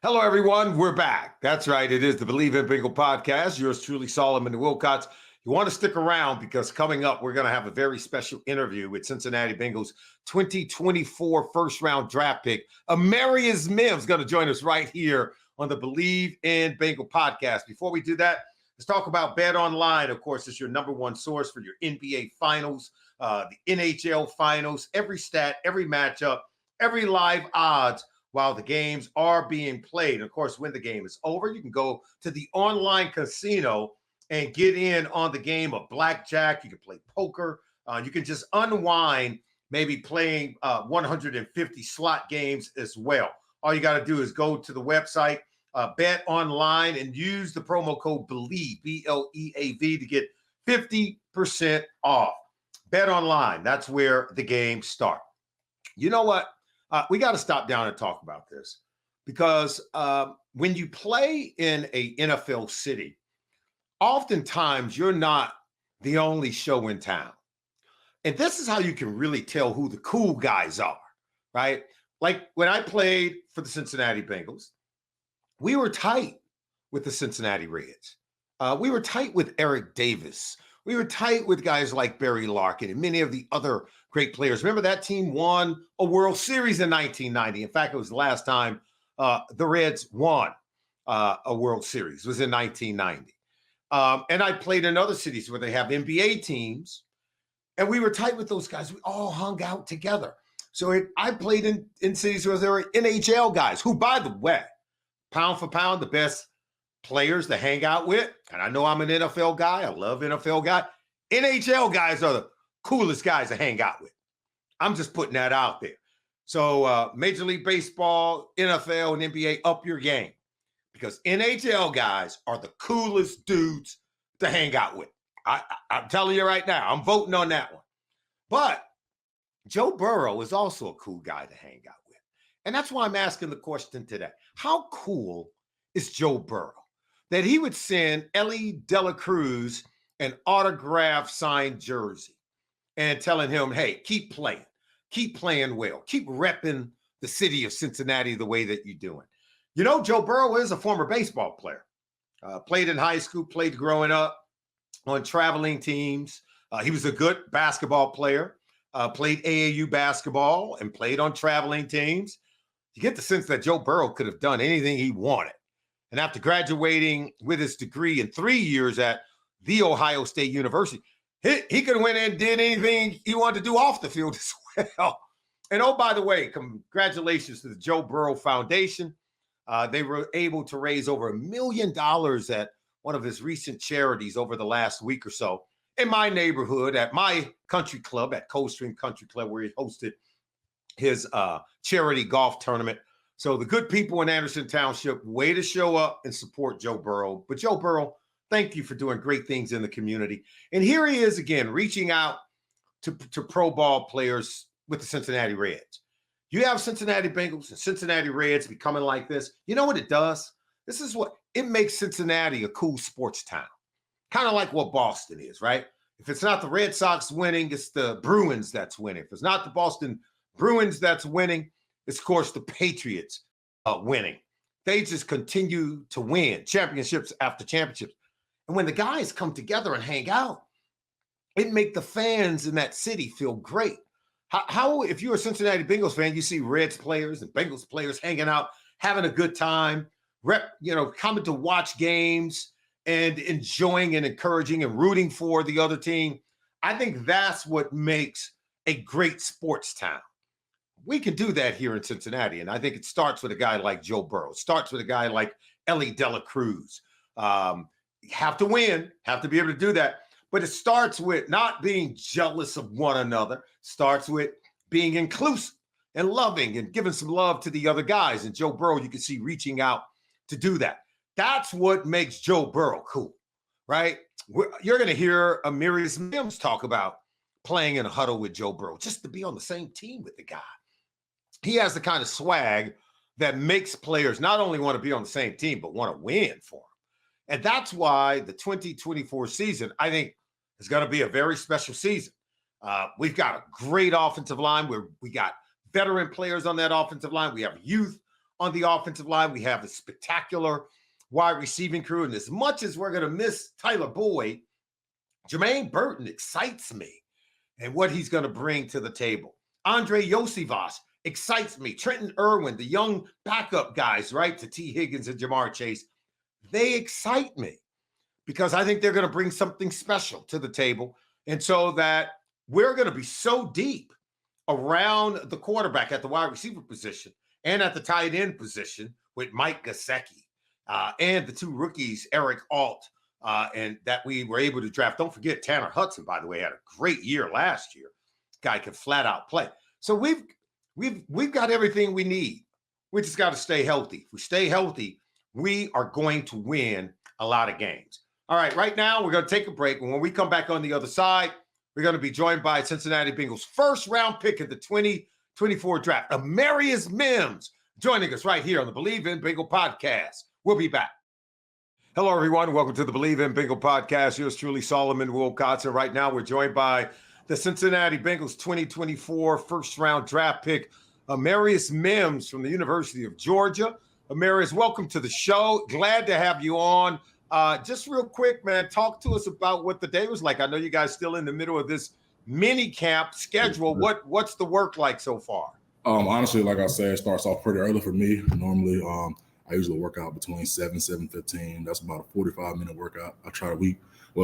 Hello, everyone. We're back. That's right. It is the Bleav in Bengal podcast. Yours truly, Solomon Wilcots. You want to stick around because coming up, we're going to have a very special interview with Cincinnati Bengals 2024 first-round draft pick. Amarius Mims is going to join us right here on the Bleav in Bengal podcast. Before we do that, let's talk about Bet Online. Of course, it's your number one source for your NBA finals, the NHL finals, every stat, every matchup, every live odds while the games are being played. Of course, when the game is over, you can go to the online casino and get in on the game of blackjack. You can play poker. You can just unwind, maybe playing 150 slot games as well. All you got to do is go to the website, Bet Online, and use the promo code Bleav, B-L-E-A-V, to get 50% off. Bet Online, that's where the games start. You know what? We got to stop down and talk about this because when you play in a NFL city, oftentimes you're not the only show in town. And this is how you can really tell who the cool guys are, right? Like when I played for the Cincinnati Bengals, we were tight with the Cincinnati Reds. We were tight with Eric Davis. We were tight with guys like Barry Larkin and many of the other great players. Remember that team won a World Series in 1990. In fact, it was the last time the Reds won a World Series. It was in 1990. And I played in other cities where they have NBA teams, and we were tight with those guys. We all hung out together. So I played in cities where there were NHL guys who, by the way, pound for pound, the best players to hang out with. And I know I'm an NFL guy. I love NFL guys. NHL guys are the coolest guys to hang out with. I'm just putting that out there. So Major League Baseball, NFL, and NBA, up your game. Because NHL guys are the coolest dudes to hang out with. I'm telling you right now, I'm voting on that one. But Joe Burrow is also a cool guy to hang out with. And that's why I'm asking the question today. How cool is Joe Burrow that he would send Ellie De La Cruz an autograph signed jersey and telling him, hey, keep playing well, keep repping the city of Cincinnati the way that you're doing. You know, Joe Burrow is a former baseball player, played in high school, played growing up on traveling teams. He was a good basketball player, played AAU basketball and played on traveling teams. You get the sense that Joe Burrow could have done anything he wanted. And after graduating with his degree in 3 years at The Ohio State University, he could have went in and did anything he wanted to do off the field as well. And oh, by the way, congratulations to the Joe Burrow Foundation. They were able to raise over $1 million at one of his recent charities over the last week or so in my neighborhood at my country club, at Coldstream Country Club, where he hosted his charity golf tournament. So the good people in Anderson Township, way to show up and support Joe Burrow. But Joe Burrow, thank you for doing great things in the community. And here he is again, reaching out to pro ball players with the Cincinnati Reds. You have Cincinnati Bengals and Cincinnati Reds becoming like this. You know what it does? This is what it makes Cincinnati a cool sports town. Kind of like what Boston is, right? If it's not the Red Sox winning, it's the Bruins that's winning. If it's not the Boston Bruins that's winning, it's, of course, the Patriots winning. They just continue to win championships after championships. And when the guys come together and hang out, it makes the fans in that city feel great. How if you're a Cincinnati Bengals fan, you see Reds players and Bengals players hanging out, having a good time, coming to watch games and enjoying and encouraging and rooting for the other team. I think that's what makes a great sports town. We can do that here in Cincinnati. And I think it starts with a guy like Joe Burrow. It starts with a guy like Ellie De La Cruz. You have to win, have to be able to do that. But it starts with not being jealous of one another. Starts with being inclusive and loving and giving some love to the other guys. And Joe Burrow, you can see reaching out to do that. That's what makes Joe Burrow cool, right? You're going to hear Amarius Mims talk about playing in a huddle with Joe Burrow, just to be on the same team with the guy. He has the kind of swag that makes players not only want to be on the same team, but want to win for him. And that's why the 2024 season, I think, is going to be a very special season. We've got a great offensive line where we got veteran players on that offensive line. We have youth on the offensive line. We have a spectacular wide receiving crew. And as much as we're going to miss Tyler Boyd, Jermaine Burton excites me and what he's going to bring to the table. Andre Yosivas excites me. Trenton Irwin, the young backup guys, right, to T. Higgins and Jamar Chase, they excite me because I think they're going to bring something special to the table. And so that we're going to be so deep around the quarterback at the wide receiver position and at the tight end position with Mike Gesicki and the two rookies, Eric Alt, and that we were able to draft. Don't forget Tanner Hudson, by the way, had a great year last year. Guy can flat out play. So we've got everything we need. We just got to stay healthy. If we stay healthy, we are going to win a lot of games. All right, right now we're going to take a break. And when we come back on the other side, we're going to be joined by Cincinnati Bengals first round pick of the 2024 draft, Amarius Mims, joining us right here on the Bleav in Bengal podcast. We'll be back. Hello, everyone. Welcome to the Bleav in Bengal podcast. Yours truly, Solomon Wilcots. And right now we're joined by the Cincinnati Bengals 2024 first round draft pick, Amarius Mims from the University of Georgia. Amarius, welcome to the show. Glad to have you on. Just real quick, man, talk to us about what the day was like. I know you guys still in the middle of this mini camp schedule. What's the work like so far? Honestly, like I said, it starts off pretty early for me. Normally, I usually work out between 7:15. That's about a 45-minute workout. I try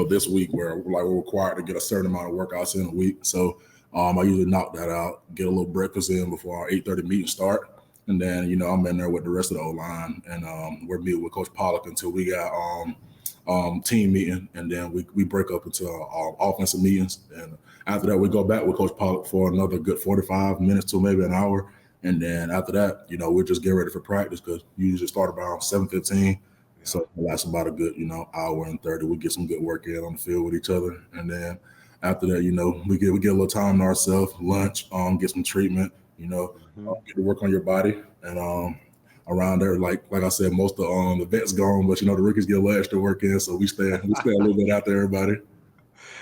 this week we're required to get a certain amount of workouts in a week. So I usually knock that out, get a little breakfast in before our 8:30 meeting start. And then, I'm in there with the rest of the O-line, and we're meeting with Coach Pollock until we got team meeting, and then we break up into offensive meetings. And after that, we go back with Coach Pollock for another good 45 minutes to maybe an hour. And then after that, we're just getting ready for practice because you usually start around 7:15. Yeah. So it lasts about a good, hour and 30. We get some good work in on the field with each other. And then after that, we get a little time to ourselves, lunch, get some treatment, get to work on your body. And around there, like I said, most of the vets gone, but the rookies get a little extra work in, so we stay a little bit out there, everybody.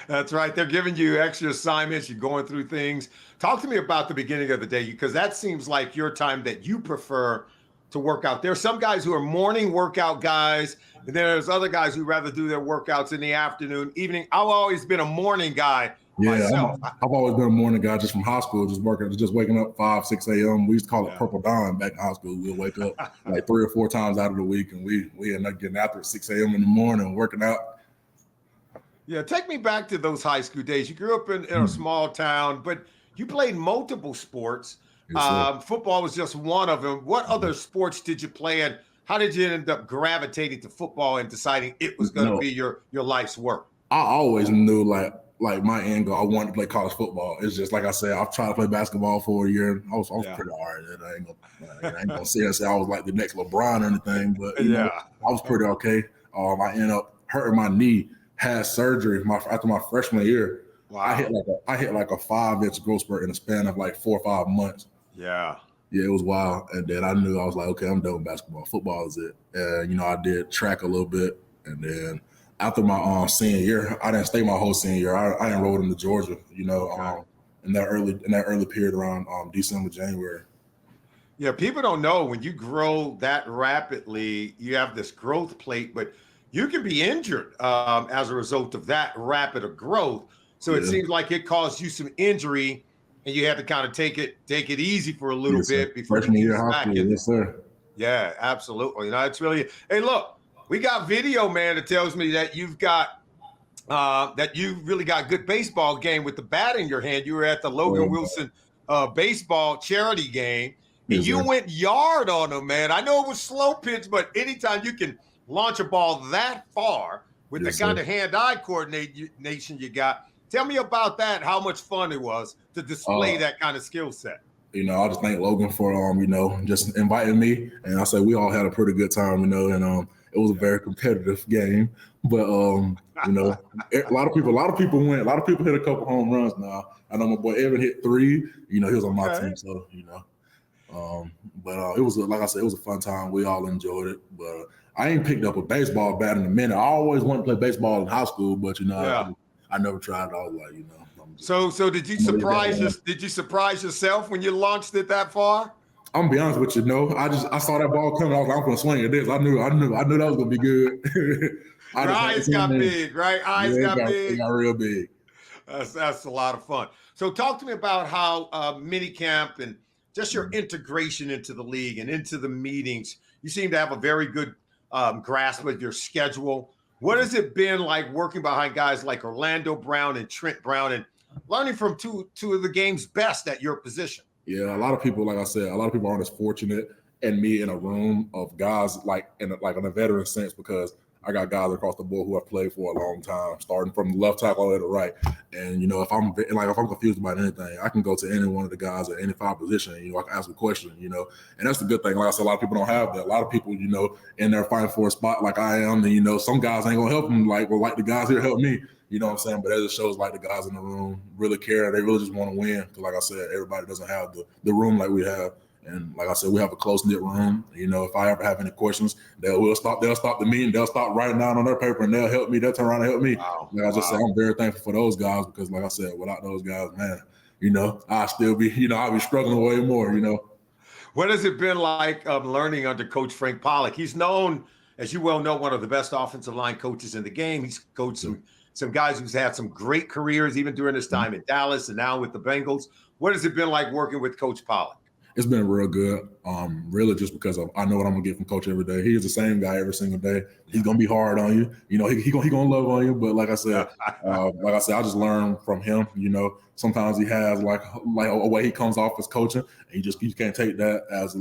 That's right. They're giving you extra assignments. You're going through things. Talk to me about the beginning of the day, because that seems like your time that you prefer to work out. There are some guys who are morning workout guys, and there's other guys who rather do their workouts in the afternoon, evening. I've always been a morning guy. Yeah, I've always been a morning guy just from high school, just waking up 5, 6 a.m. We used to call it Purple Dawn back in high school. We'll wake up like 3 or 4 times out of the week, and we end up getting after at 6 a.m. in the morning working out. Yeah, take me back to those high school days. You grew up in a small town, but you played multiple sports. Yes, football was just one of them. What other sports did you play, and how did you end up gravitating to football and deciding it was going to be your life's work? I always knew like my end goal, I wanted to play college football. It's just like I said, I've tried to play basketball for a year. I was pretty hard at it. I ain't gonna say I was like the next LeBron or anything, but I was pretty okay. I ended up hurting my knee, had surgery after my freshman year. Wow. I hit like a 5-inch growth spurt in the span of like 4 or 5 months. Yeah, it was wild. And then I knew, I was like, okay, I'm done with basketball. Football is it. And I did track a little bit, and then after my senior year, I didn't stay my whole senior year. I enrolled into Georgia, in that early period around December, January. Yeah, people don't know when you grow that rapidly, you have this growth plate, but you can be injured as a result of that rapid growth. So it seems like it caused you some injury, and you had to kind of take it easy for a little bit before freshman you year back in. Yes, sir. Yeah, absolutely. It's really. Hey, look. We got video, man, that tells me that you've really got good baseball game with the bat in your hand. You were at the Logan Wilson baseball charity game, and you went yard on them, man. I know it was slow pitch, but anytime you can launch a ball that far with the kind of hand-eye coordination you got, tell me about that, how much fun it was to display that kind of skill set. I just thank Logan for, just inviting me. And I say we all had a pretty good time, and it was a very competitive game, but a lot of people went. A lot of people hit a couple home runs now. I know my boy Evan hit 3. He was on my team, so but it was, like I said, it was a fun time. We all enjoyed it. But I ain't picked up a baseball bat in a minute. I always wanted to play baseball in high school, but I never tried. I was like, So did you surprise yourself when you launched it that far? I'm gonna be honest with you. No, I saw that ball coming. I was like, I'm gonna swing at this. I knew that was gonna be good. Your eyes got big, right? Eyes got it big. got real big. That's a lot of fun. So talk to me about how mini camp and just your integration into the league and into the meetings. You seem to have a very good grasp of your schedule. What has it been like working behind guys like Orlando Brown and Trent Brown and learning from two of the game's best at your position? Yeah, a lot of people, like I said, a lot of people aren't as fortunate and me in a room of guys like in a veteran sense, because I got guys across the board who have played for a long time, starting from the left tackle all the way to the right. And if I'm confused about anything, I can go to any one of the guys at any 5 position. I can ask a question. And that's the good thing. Like I said, a lot of people don't have that. A lot of people, in there fighting for a spot like I am. And some guys ain't gonna help them like the guys here help me. You know what I'm saying? But it just shows like the guys in the room really care. They really just want to win. Because like I said, everybody doesn't have the room like we have. And like I said, we have a close-knit room. If I ever have any questions, they'll stop the meeting. They'll stop writing down on their paper and they'll help me. They'll turn around and help me. Wow. Like I just said, I'm very thankful for those guys because like I said, without those guys, man, I'll still be, I'll be struggling way more, What has it been like learning under Coach Frank Pollock? He's known, as you well know, one of the best offensive line coaches in the game. He's coached some guys who's had some great careers, even during his time in Dallas and now with the Bengals. What has it been like working with Coach Pollock? It's been real good. Really just because I know what I'm gonna get from Coach every day. He is the same guy every single day. He's gonna be hard on you. He gonna love on you. But like I said, I just learned from him. Sometimes he has like a way he comes off as coaching, and you can't take that as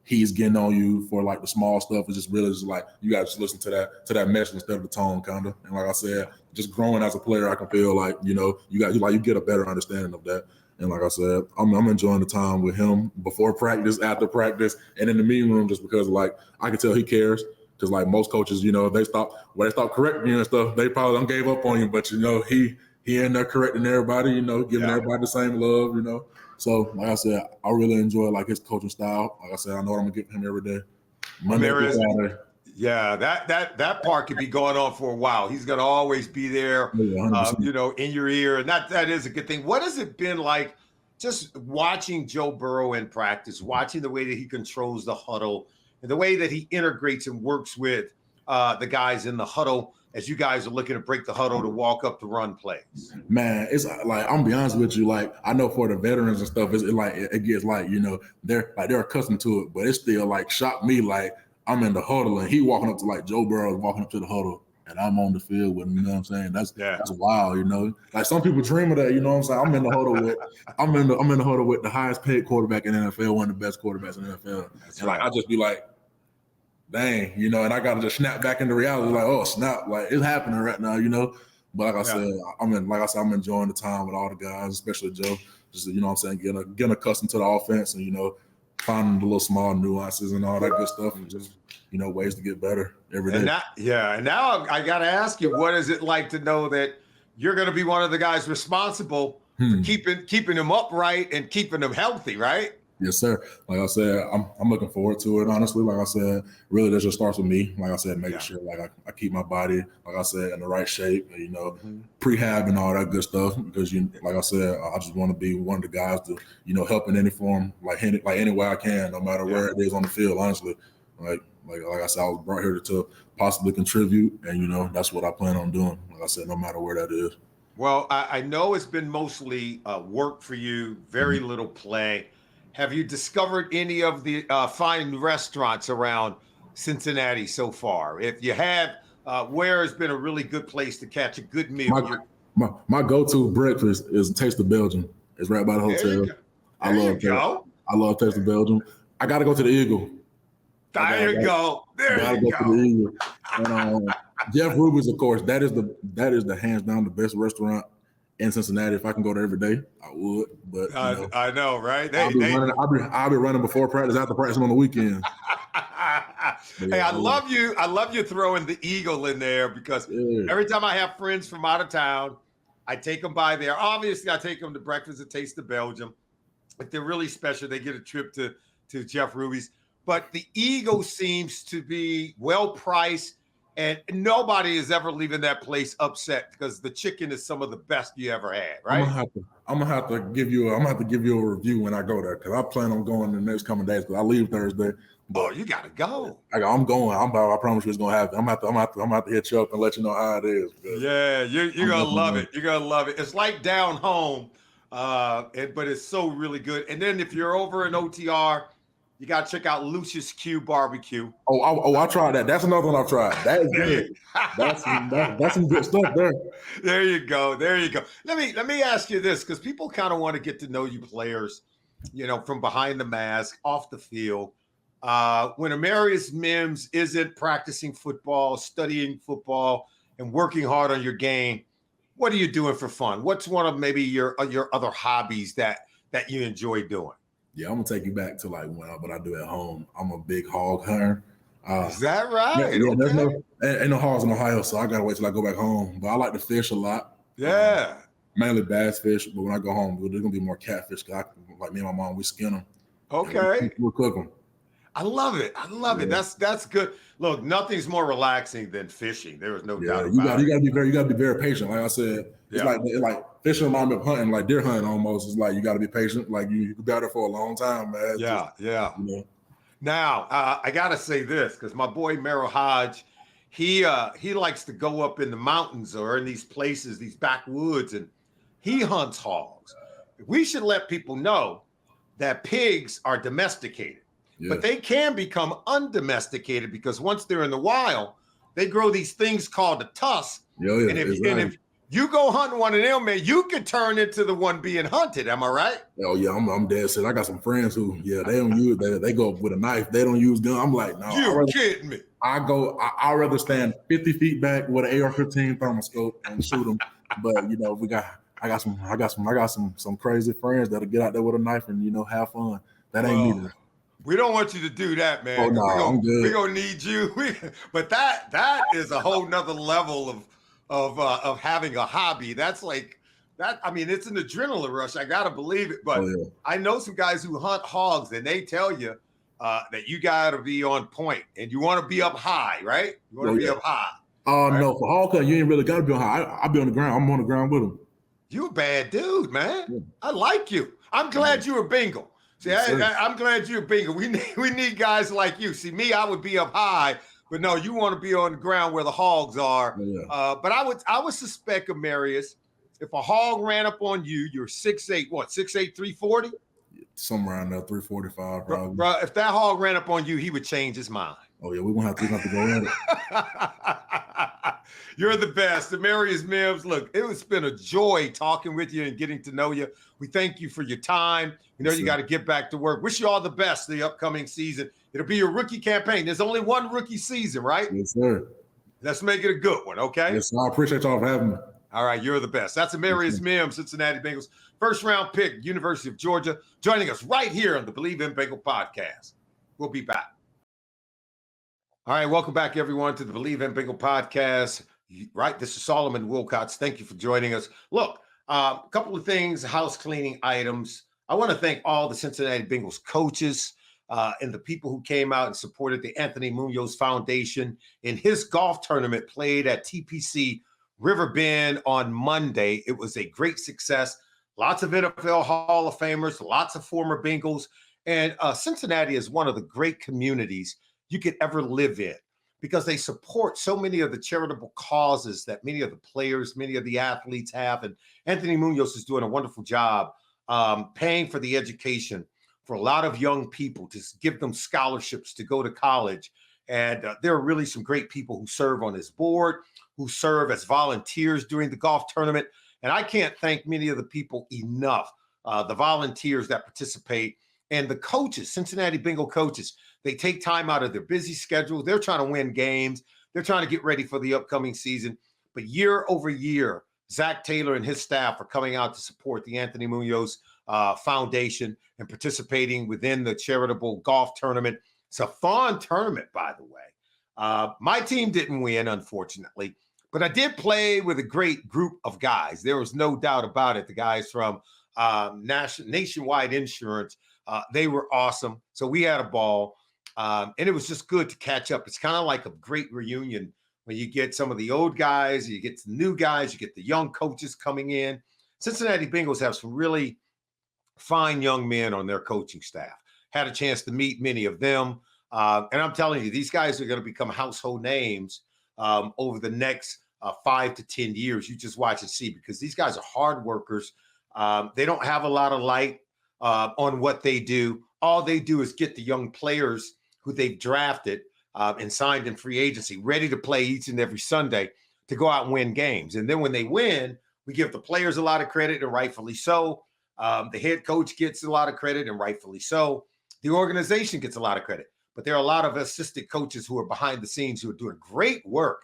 he's getting on you for like the small stuff. It's just really just like you gotta just listen to that message instead of the tone, kind of. And like I said, just growing as a player, I can feel like you get a better understanding of that. And like I said, I'm enjoying the time with him before practice, after practice, and in the meeting room, just because like I can tell he cares. Because like most coaches, they stop correcting you and stuff, they probably don't gave up on you. But he in there correcting everybody, giving everybody the same love, So like I said, I really enjoy like his coaching style. Like I said, I know what I'm gonna get from him every day. Monday through Saturday. Yeah, that part could be going on for a while. He's going to always be there, in your ear, and that is a good thing. What has it been like just watching Joe Burrow in practice, watching the way that he controls the huddle and the way that he integrates and works with the guys in the huddle as you guys are looking to break the huddle to walk up to run plays? Man, it's like, I'm gonna be honest with you, like I know for the veterans and stuff, it gets like, they're accustomed to it, but it still like shocked me, like I'm in the huddle and he walking up to like Joe Burrow walking up to the huddle and I'm on the field with him, you know what I'm saying? That's wild, Like some people dream of that, you know what I'm saying? I'm in the huddle with the highest paid quarterback in the NFL, one of the best quarterbacks in the NFL. Like I just be like, dang, and I gotta just snap back into reality, like, oh snap, like it's happening right now, But like I said, I'm enjoying the time with all the guys, especially Joe. Just what I'm saying, getting accustomed to the offense and finding the little small nuances and all that good stuff, and just ways to get better every day. And now I got to ask you, what is it like to know that you're going to be one of the guys responsible for keeping them upright and keeping them healthy, right? Yes, sir. Like I said, I'm looking forward to it. Honestly, like I said, really, that just starts with me. Like I said, making sure like I keep my body, like I said, in the right shape. Prehab and all that good stuff. Because like I said, I just want to be one of the guys to help in any form, like any way I can, no matter where it is on the field. Honestly, like I said, I was brought here to possibly contribute, and that's what I plan on doing. Like I said, no matter where that is. Well, I know it's been mostly work for you, very little play. Have you discovered any of the fine restaurants around Cincinnati so far? If you have, where has been a really good place to catch a good meal? My go-to breakfast is Taste of Belgium. It's right by the hotel. I love Taste of Belgium. I got to go to the Eagle. There you go. There you go. To the Eagle. And, Jeff Ruby's, of course, that is the hands down the best restaurant in Cincinnati. If I can go there every day, I would. But I know, right? I'll be running before practice, after practice on the weekend. Hey, I love you. I love you throwing the Eagle in there because every time I have friends from out of town, I take them by there. Obviously, I take them to breakfast at Taste of Belgium. If they're really special, they get a trip to Jeff Ruby's. But the Eagle seems to be well priced And nobody is ever leaving that place upset because the chicken is some of the best you ever had, right? I'm gonna have to give you a review when I go there because I plan on going in the next coming days because I leave Thursday. But you gotta go. I'm going. I promise you it's gonna happen. I'm gonna have to hit you up and let you know how it is. Yeah, you're gonna love it. You're gonna love it. It's like down home, but it's so really good. And then if you're over in OTR, you gotta check out Lucius Q Barbecue. I tried that. That's another one I've tried. That is good. That's some good stuff there. There you go. There you go. Let me ask you this because people kind of want to get to know you players, from behind the mask, off the field. When Amarius Mims isn't practicing football, studying football, and working hard on your game, what are you doing for fun? What's one of maybe your other hobbies that you enjoy doing? Yeah, I'm gonna take you back to like what I do at home. I'm a big hog hunter. Is that right? Yeah, okay. Ain't no hogs in Ohio, so I gotta wait till I go back home. But I like to fish a lot. Yeah. Mainly bass fish, but when I go home, there's gonna be more catfish. Like me and my mom, we skin them. Okay. We'll cook them. I love it. I love it. That's good. Look, nothing's more relaxing than fishing. There is no doubt about it. You gotta be very patient. Like I said, it's like fishing remind me of hunting, like deer hunting almost. It's like you gotta be patient. Like you be out there for a long time, man. Yeah. Now, I gotta say this because my boy Merrill Hodge, he likes to go up in the mountains or in these places, these backwoods, and he hunts hogs. We should let people know that pigs are domesticated. But they can become undomesticated because once they're in the wild, they grow these things called a tusk. And if you go hunting one of them, man, you could turn into the one being hunted. Am I right? Oh yeah, I'm dead set. I got some friends who, they don't use they go with a knife. They don't use gun. I'm like, no. You're kidding me. I'd rather stand 50 feet back with an AR-15 thermoscope and shoot them. But I got some crazy friends that'll get out there with a knife and have fun. That ain't me. We don't want you to do that, man. Oh, no, I'm good. We're gonna need you. But that is a whole nother level of having a hobby. That's like that. I mean, it's an adrenaline rush. I gotta believe it. But I know some guys who hunt hogs, and they tell you that you gotta be on point and you want to be up high, right? You want to be up high. Right? No, for hog hunting, you ain't really gotta be on high. I be on the ground. I'm on the ground with them. You a bad dude, man. Yeah. I like you. I'm glad you're a Bengal. See, I'm glad you're a Bengal. We need guys like you. See, me, I would be up high, but no, you want to be on the ground where the hogs are. Yeah. But I would suspect, Amarius, if a hog ran up on you, you're 6'8", 340? Somewhere around there, 345 probably. Bro, if that hog ran up on you, he would change his mind. Oh, yeah, we're going to have to go in it. You're the best. Amarius Mims, look, it's been a joy talking with you and getting to know you. We thank you for your time. We know you got to get back to work. Wish you all the best the upcoming season. It'll be your rookie campaign. There's only one rookie season, right? Yes, sir. Let's make it a good one, okay? Yes, sir. I appreciate y'all for having me. All right, you're the best. That's Amarius Mims, Cincinnati Bengals, first-round pick, University of Georgia, joining us right here on the Bleav in Bengal podcast. We'll be back. All right, welcome back, everyone, to the Bleav in Bengal podcast. Right, this is Solomon Wilcots. Thank you for joining us. Look, a couple of things, house cleaning items. I want to thank all the Cincinnati Bengals coaches and the people who came out and supported the Anthony Munoz Foundation in his golf tournament played at TPC Riverbend on Monday. It was a great success. Lots of NFL Hall of Famers, lots of former Bengals. And Cincinnati is one of the great communities you could ever live in because they support so many of the charitable causes that many of the players, many of the athletes have. And Anthony Munoz is doing a wonderful job paying for the education for a lot of young people to give them scholarships to go to college. And there are really some great people who serve on his board, who serve as volunteers during the golf tournament. And I can't thank many of the people enough, the volunteers that participate and the coaches, Cincinnati Bengal coaches. They take time out of their busy schedule. They're trying to win games. They're trying to get ready for the upcoming season. But year over year, Zach Taylor and his staff are coming out to support the Anthony Munoz Foundation and participating within the charitable golf tournament. It's a fun tournament, by the way. My team didn't win, unfortunately, but I did play with a great group of guys. There was no doubt about it. The guys from Nationwide Insurance, they were awesome. So we had a ball. And it was just good to catch up. It's kind of like a great reunion when you get some of the old guys, you get the new guys, you get the young coaches coming in. Cincinnati Bengals have some really fine young men on their coaching staff. Had a chance to meet many of them. And I'm telling you, these guys are going to become household names over the next 5 to 10 years. You just watch and see, because these guys are hard workers. They don't have a lot of light on what they do. All they do is get the young players who they've drafted and signed in free agency ready to play each and every Sunday to go out and win games. And then when they win, we give the players a lot of credit, and rightfully so. The head coach gets a lot of credit, and rightfully so. The organization gets a lot of credit. But there are a lot of assistant coaches who are behind the scenes who are doing great work.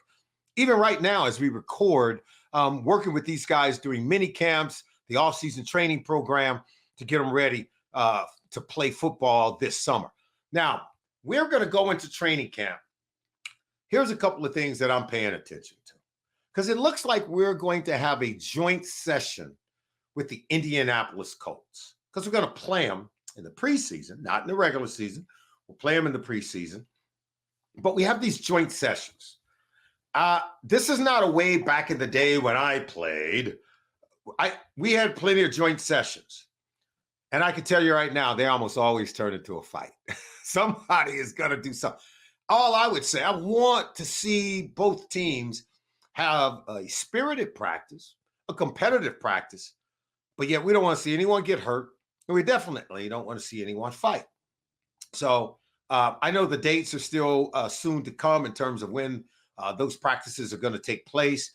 Even right now, as we record, working with these guys doing mini camps, the offseason training program to get them ready to play football this summer. Now, we're going to go into training camp. Here's a couple of things that I'm paying attention to, because it looks like we're going to have a joint session with the Indianapolis Colts, because we're going to play them in the preseason, not in the regular season. We'll play them in the preseason, but we have these joint sessions. This is not a way back in the day when I played. We had plenty of joint sessions. And I can tell you right now, they almost always turn into a fight. Somebody is going to do something. All I would say, I want to see both teams have a spirited practice, a competitive practice, but yet we don't want to see anyone get hurt. And we definitely don't want to see anyone fight. So I know the dates are still soon to come in terms of when those practices are going to take place.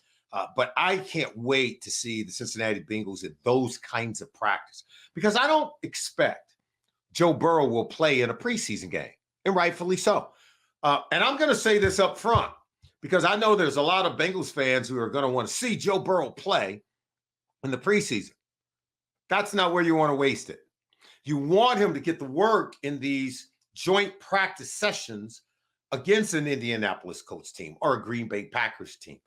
But I can't wait to see the Cincinnati Bengals in those kinds of practice, because I don't expect Joe Burrow will play in a preseason game, and rightfully so. And I'm going to say this up front, because I know there's a lot of Bengals fans who are going to want to see Joe Burrow play in the preseason. That's not where you want to waste it. You want him to get the work in these joint practice sessions against an Indianapolis Colts team or a Green Bay Packers team.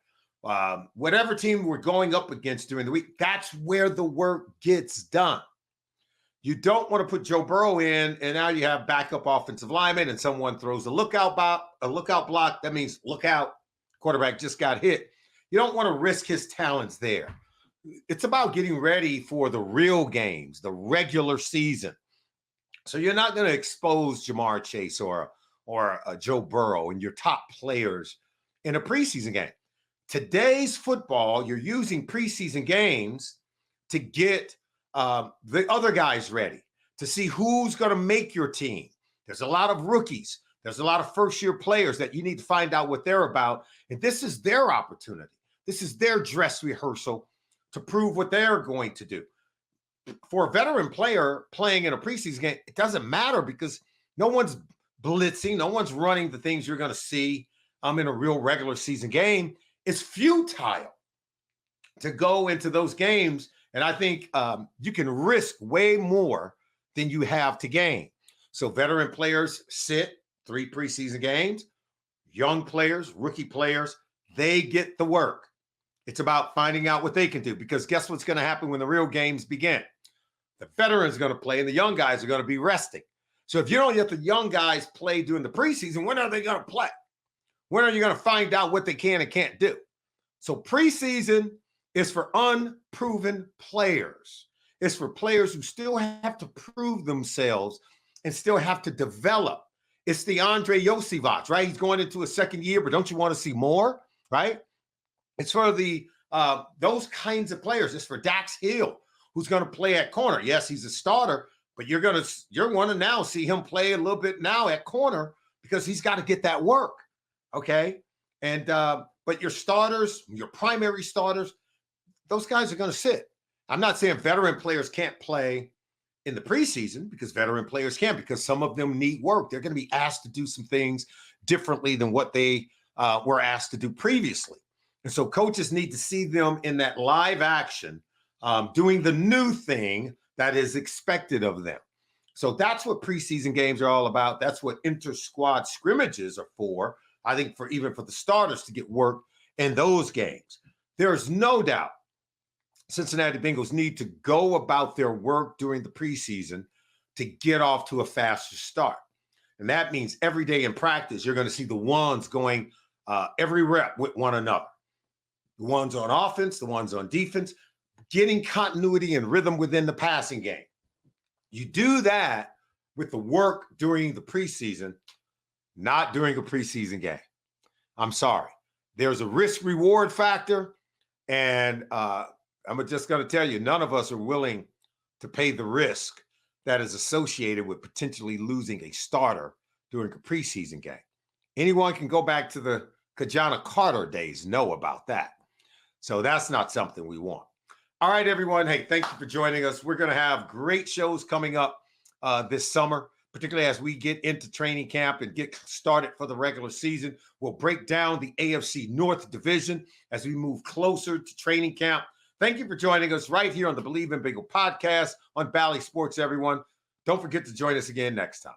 Whatever team we're going up against during the week, that's where the work gets done. You don't want to put Joe Burrow in, and now you have backup offensive linemen, and someone throws a lookout block. That means look out, quarterback just got hit. You don't want to risk his talents there. It's about getting ready for the real games, the regular season. So you're not going to expose Jamar Chase or Joe Burrow and your top players in a preseason game. Today's football, you're using preseason games to get the other guys ready, to see who's going to make your team. There's a lot of rookies. There's a lot of first-year players that you need to find out what they're about. And this is their opportunity. This is their dress rehearsal to prove what they're going to do. For a veteran player playing in a preseason game, it doesn't matter, because no one's blitzing. No one's running the things you're going to see in a real regular season game. It's futile to go into those games. And I think you can risk way more than you have to gain. So veteran players sit 3 preseason games. Young players, rookie players, they get the work. It's about finding out what they can do, because guess what's going to happen when the real games begin? The veterans are going to play, and the young guys are going to be resting. So if you don't let the young guys play during the preseason, when are they going to play? When are you going to find out what they can and can't do? So preseason is for unproven players. It's for players who still have to prove themselves and still have to develop. It's the Andre Yosivach, right? He's going into a second year, but don't you want to see more, right? It's for the those kinds of players. It's for Dax Hill, who's going to play at corner. Yes, he's a starter, but you're going to now see him play a little bit now at corner, because he's got to get that work. Okay. And but your starters, your primary starters, those guys are going to sit. I'm not saying veteran players can't play in the preseason, because veteran players can, because some of them need work. They're going to be asked to do some things differently than what they were asked to do previously. And so coaches need to see them in that live action, doing the new thing that is expected of them. So that's what preseason games are all about. That's what inter-squad scrimmages are for. I think even for the starters to get work in those games. There's no doubt Cincinnati Bengals need to go about their work during the preseason to get off to a faster start. And that means every day in practice, you're going to see the ones going every rep with one another. The ones on offense, the ones on defense, getting continuity and rhythm within the passing game. You do that with the work during the preseason, not during a preseason game. I'm sorry. There's a risk-reward factor, and I'm just going to tell you, none of us are willing to pay the risk that is associated with potentially losing a starter during a preseason game. Anyone can go back to the Kajana Carter days, know about that. So that's not something we want. All right, everyone. Hey, thank you for joining us. We're going to have great shows coming up this summer, particularly as we get into training camp and get started for the regular season. We'll break down the AFC North division as we move closer to training camp. Thank you for joining us right here on the Bleav in Bengal podcast on Bally Sports, everyone. Don't forget to join us again next time.